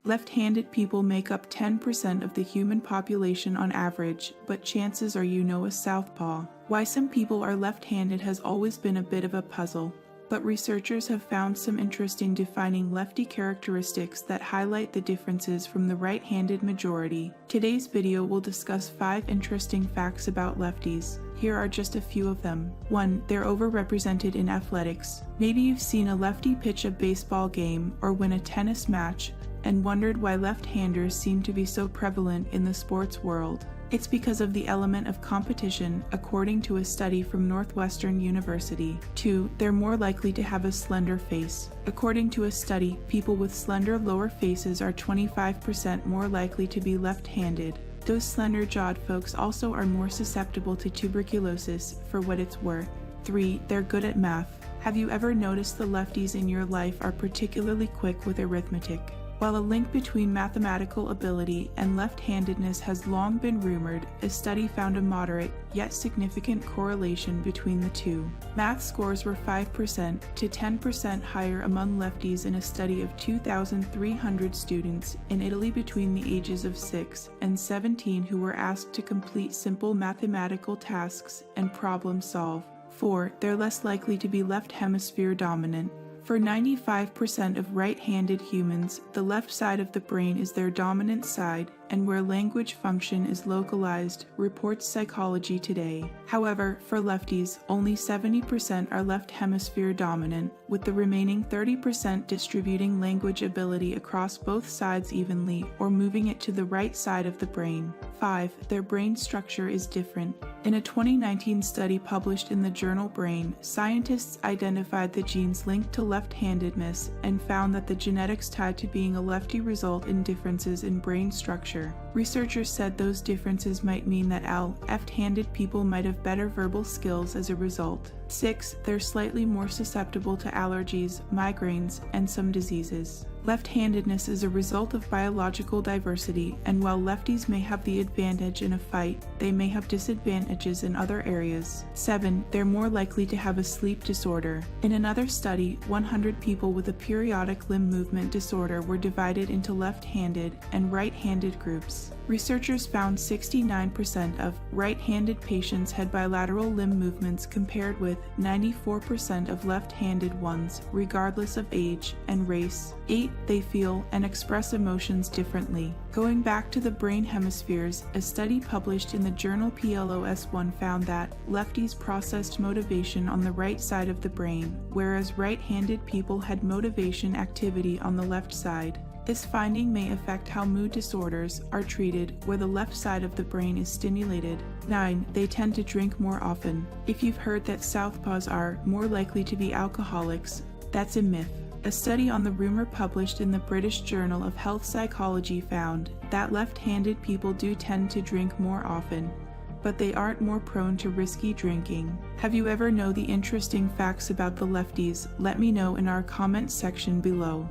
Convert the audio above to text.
Left-handed people make up 10% of the human population on average, but chances are you know a southpaw. Why some people are left-handed has always been a bit of a puzzle, but researchers have found some interesting defining lefty characteristics that highlight the differences from the right-handed majority. Today's video will discuss 5 interesting facts about lefties. Here are just a few of them. 1. They're overrepresented in athletics. Maybe you've seen a lefty pitch a baseball game or win a tennis match and wondered why left-handers seem to be so prevalent in the sports world. It's because of the element of competition, according to a study from Northwestern University. 2. They're more likely to have a slender face. According to a study, people with slender lower faces are 25% more likely to be left-handed. Those slender-jawed folks also are more susceptible to tuberculosis, for what it's worth. 3. They're good at math. Have you ever noticed the lefties in your life are particularly quick with arithmetic? While a link between mathematical ability and left-handedness has long been rumored, a study found a moderate, yet significant correlation between the two. Math scores were 5% to 10% higher among lefties in a study of 2,300 students in Italy between the ages of 6 and 17 who were asked to complete simple mathematical tasks and problem solve. 4. They're less likely to be left hemisphere dominant. For 95% of right-handed humans, the left side of the brain is their dominant side and where language function is localized, reports Psychology Today. However, for lefties, only 70% are left hemisphere dominant, with the remaining 30% distributing language ability across both sides evenly or moving it to the right side of the brain. 5. Their brain structure is different. In a 2019 study published in the journal Brain, scientists identified the genes linked to left-handedness and found that the genetics tied to being a lefty result in differences in brain structure. Researchers said those differences might mean that left-handed people might have better verbal skills as a result. 6. They're slightly more susceptible to allergies, migraines, and some diseases. Left-handedness is a result of biological diversity, and while lefties may have the advantage in a fight, they may have disadvantages in other areas. 7. They're more likely to have a sleep disorder. In another study, 100 people with a periodic limb movement disorder were divided into left-handed and right-handed groups. Researchers found 69% of right-handed patients had bilateral limb movements compared with 94% of left-handed ones, regardless of age and race. 8. They feel and express emotions differently. Going back to the brain hemispheres, a study published in the journal PLOS1 found that lefties processed motivation on the right side of the brain, whereas right-handed people had motivation activity on the left side. This finding may affect how mood disorders are treated where the left side of the brain is stimulated. 9. They tend to drink more often. If you've heard that southpaws are more likely to be alcoholics, that's a myth. A study on the rumor published in the British Journal of Health Psychology found that left-handed people do tend to drink more often, but they aren't more prone to risky drinking. Have you ever known the interesting facts about the lefties? Let me know in our comment section below.